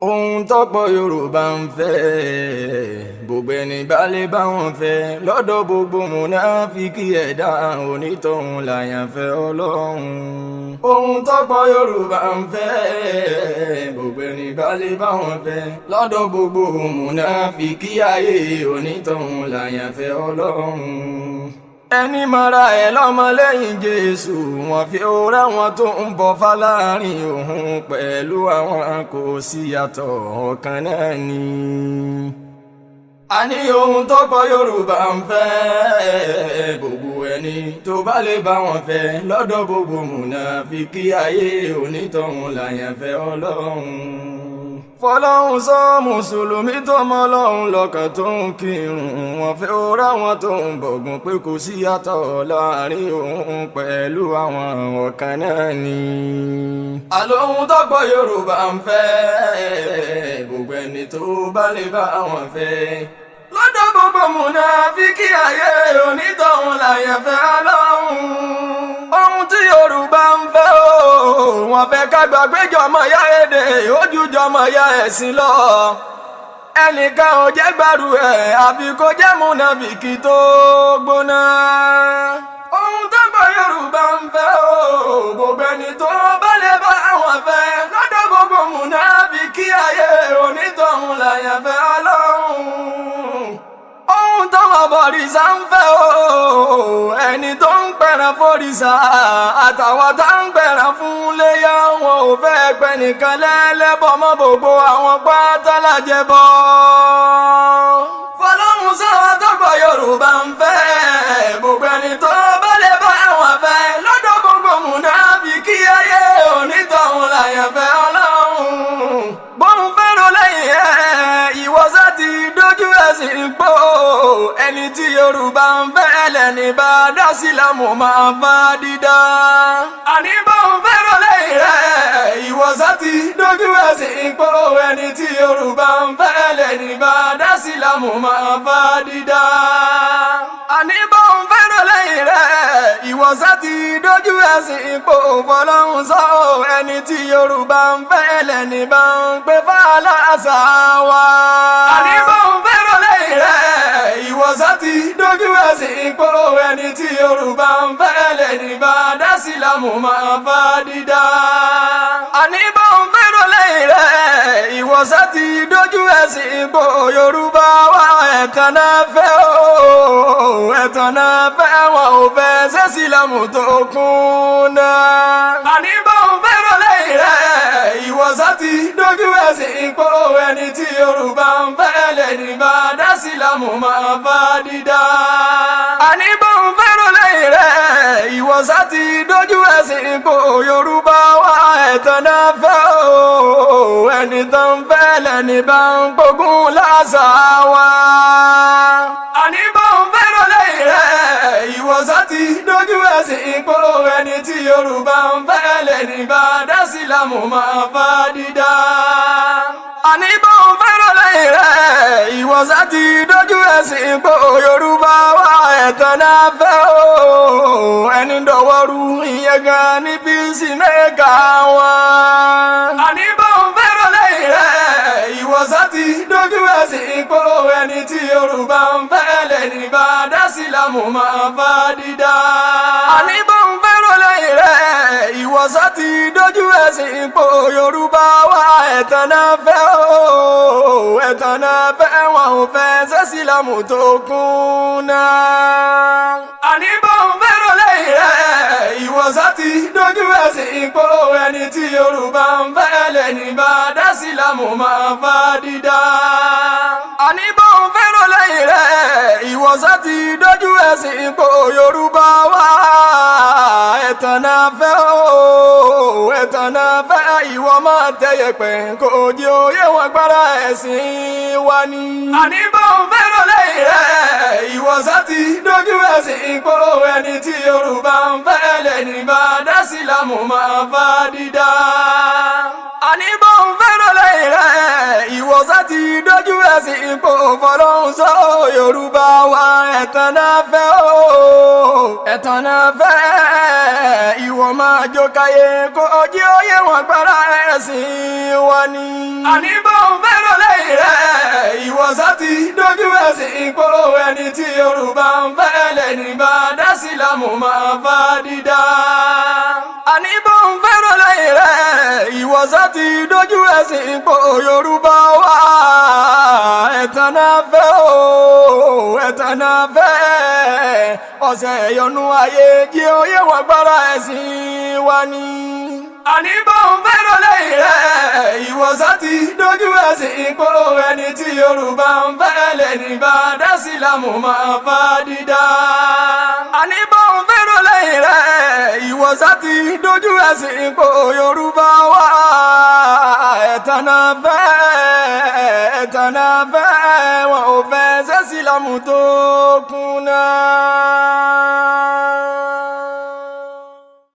ohun tọ́pọ̀ Yorùbá ń fẹ́ gbogbo ẹni bá lè bá wọn fẹ́ lọ́dọ̀ gbogbo mùnáfíkí ẹ̀dá onítọ̀hún làyànfẹ́ Ọlọ́run. ohun tọ́pọ̀ Yorùbá ń fẹ́ gbogbo ẹni bá lè bá wọn fẹ́ lọ́dọ̀ gbogbo mùnáfíkí ayé onítọ̀hún làyànfẹ́ Ọlọ́run. ẹni mara ẹ lọ́mọlẹ́yìn Jésù wọn fi òrà wọn tó ń bọ̀ fáláàrin òun pẹ̀lú àwọn kò sí yàtọ̀ ọ̀kan náà ni. a ní ohun tọ́pọ̀ Yorùbá ń fẹ́ gbogbo ẹni tó bá lè bá wọn fẹ́ lọ́dọ̀ gbogbo mùnáfíkí ayé onítọ̀hún làyànfẹ́ Ọlọ́run. fọlọ́hun sọ mùsùlùmí tó mọ Ọlọ́run lọ́kàn tó ń kírun wọn fẹ́ òrà wọn tó ń bọ̀gùn pé kò sí yàtọ̀ láàrin òun pẹ̀lú àwọn ọ̀kan náà ni. àlóhun tọ́pọ̀ Yorùbá ń fẹ́ gbogbo ẹni tó bá lè bá wọn fẹ́ lọ́dọ̀ gbogbo mùnáfíkí ayé onítọ̀hún làyànfẹ́ Ọlọ́run. ohun tí Yorùbá ń fẹ́ wọ́n fẹ́ ká gbàgbé jọmọ ya èdè ojú jọmọ ya ẹ̀sìn lọ. ẹnìkan ò jẹ́ gbàrú ẹ̀ àfi kó jẹ́ mùnáfíkí tó gbóná. ohun tọ́pọ̀ Yorùbá ń fẹ́ gbogbo ẹni tó bá lè bá wọn fẹ́ lọ́dọ̀ gbogbo mùnáfíkí ayé onítọ̀hún làyànfẹ́ Ọlọ́run. ohun táwọn bọ̀rìṣà ń fẹ́ ẹni tó ń pẹ̀ràn fòrìṣà àtàwọn tá ń pẹ̀ràn fún léyà wọn ò fẹ́ pẹ́ nìkan lẹ́lẹ́bọ mọ́ gbogbo àwọn pátá lájẹbọ. fọlọ́run sáwọn tọ́pọ̀ Yorùbá ń fẹ́ gbogbo ẹni tó bá lè bá wọn fẹ́ lọ́dọ̀ gbogbo mùnáfíkí ayé onítọ̀hún làyànfẹ́ Ọlọ́run. bóun fẹ́ràn lẹ́yìn ìwọ́sá ti dójú ẹ̀sìn pò ẹni tí Yorùbá ń fẹ́ lẹ́ni bá dá sílámù máa fa dídá. àní bóun fẹ́ràn lẹ́yìn rẹ̀ ìwọ́sá ti dójú ẹ̀sìn pò ẹni tí Yorùbá ń fẹ́ lẹ́ni bá dá sílámù máa fa dídá. àní bóun fẹ́ràn lẹ́yìn rẹ̀ ìwọ́sá ti dójú ẹ̀sìn pò fọlọ́run sọ ẹni tí Yorùbá ń fẹ́ lẹ́ni bá ń pè fàlàsà wa. àní bóun fẹ́ràn lẹ́yìn rẹ̀ ìwọ́sá ti dójú ẹ̀sìn pò ẹni tí Yorùbá ń fẹ́ lẹ́ni bá dá sílámù máa fa dídá. àní bóun fẹ́ràn lẹ́yìn rẹ̀ ìwọ́sá ti dójú ẹ̀sìn pò Yorùbá wa ẹ̀tàn náà fẹ́ ẹ̀tàn náà fẹ́ wọn ò fẹ́ ṣe sílámù tó kún náà. àní bóun fẹ́ràn lẹ́yìn rẹ̀ ìwọ́sá ti dójú ẹ̀sìn pò ẹni tí Yorùbá ń fẹ́ lẹ́ni bá dá sílámù máa fa dídá. àní bóun fẹ́ràn lẹ́yìn rẹ̀ ìwọ́sá ti dójú ẹ̀sìn pò Yorùbá wa ẹ̀tàn náà fẹ́ ẹni tó ń fẹ́ lẹ́ni bá ń gbógun lásà wa. àní bóun fẹ́ràn lẹ́yìn rẹ̀ ìwọ́sá ti dójú ẹ̀sìn pò ẹni tí Yorùbá ń fẹ́ lẹ́ni bá dá sílámù máa fa dídá. àní bóun fẹ́ràn lẹ́yìn rẹ̀ ìwọ́sá ti dójú ẹ̀sìn pò Yorùbá wa ẹ̀tàn náà fẹ́ ẹni dọ̀wọ́rú ìyẹn gan níbi sí mẹ́ka wọn. àní bóun fẹ́ràn lẹ́yìn rẹ̀ ìwọ́sá ti dójú ẹ̀sìn pò ẹni tí Yorùbá ń fẹ́ lẹ́ni bá dá sílámù máa fa dídá. àní bóun fẹ́ràn lẹ́yìn rẹ̀ ìwọ́sá ti dójú ẹ̀sìn pò Yorùbá wa ẹ̀tàn náà fẹ́ ẹ̀tàn náà fẹ́ wọn ò fẹ́ ṣe sílámù tó kún náà. àní bóun fẹ́ràn lẹ́yìn rẹ̀ ìwọ́sá ti dójú ẹ̀sìn pò ẹni tí Yorùbá ń fẹ́ lẹ́ni bá dá sílámù máa fa dídá. àní bóun fẹ́ràn lẹ́yìn rẹ̀ ìwọ́sá ti dójú ẹ̀sìn pò Yorùbá wa ẹ̀tàn náà fẹ́ ẹ̀tàn náà fẹ́ ìwọ máa tẹ̀yẹ̀pẹ̀ kò jẹ́ òye wọn gbára ẹ̀sìn wa ni. àní bóun fẹ́ràn lẹ́yìn rẹ̀ ìwọ́sá ti dójú ẹ̀sìn pò ẹni tí Yorùbá ń fẹ́ lẹ́ni bá dá sílámù máa fa dídá. àní bóun fẹ́ràn lẹ́yìn rẹ̀ ìwọ́sá ti dójú ẹ̀sìn pò fọlọ́run sọ Yorùbá wa ẹ̀tàn náà fẹ́ ẹ̀tàn náà fẹ́ ìwọ máa jó káyé kó ojú oyé wọn gbára ẹ̀sìn wọn ni. àní bó ń fẹ́ràn lẹ́yìn rẹ̀ ìwọ sátì dójú ẹ̀sìn ìpòrò ẹni tí Yorùbá ń fẹ́ lẹ́ni bá dá sílámù máa bá dídá. àní bó ń fẹ́ràn lẹ́yìn rẹ̀ ìwọ sátì dójú ẹ̀sìn ìpòrò Yorùbá wá. ẹ̀tàn náà fẹ́ o ẹ̀tàn náà fẹ́ ọ̀sẹ̀ ìyọnu ayé jí oyé wọn gbára ẹ̀sìn wa ni. àní bó ń fẹ́ràn lẹ́yìn rẹ̀ ìwọ sátì dójú ẹ̀sìn ìpòrò ẹni tí Yorùbá ń fẹ́ lẹ́ni bá dá sílámù máa bá dídá. àní bó ń fẹ́ràn lẹ́yìn rẹ̀ ìwọ sátì dójú ẹ̀sìn ìpòrò Yorùbá wá. ẹ̀tàn náà fẹ́ wọn ò fẹ́ ṣe sílámù tó kùnà.